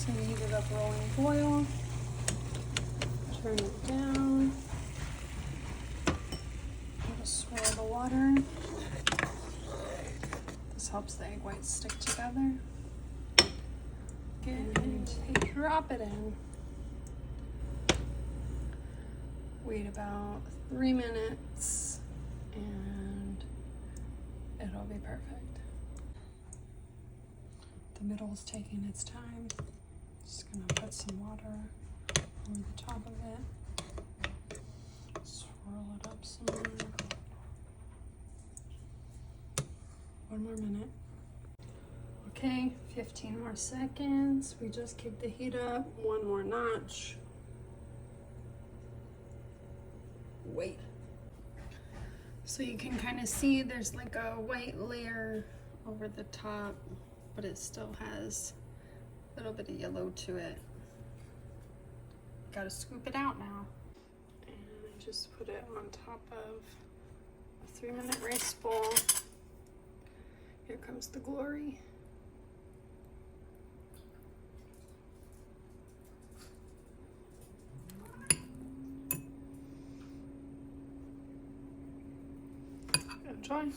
So we heat it up rolling boil. Turn it down. Just swirl the water. This helps the egg whites stick together. And drop it in. Wait about 3 minutes and it'll be perfect. The middle's taking its time. Just gonna put some water over the top of it. Swirl it up some more. 1 more minute. Okay, 15 more seconds. We just kicked the heat up. 1 more notch. Wait. So you can kind of see there's like a white layer over the top, but it still has a little bit of yellow to it. Gotta scoop it out now. And I just put it on top of a 3-minute rice bowl. Here comes the glory. Enjoy.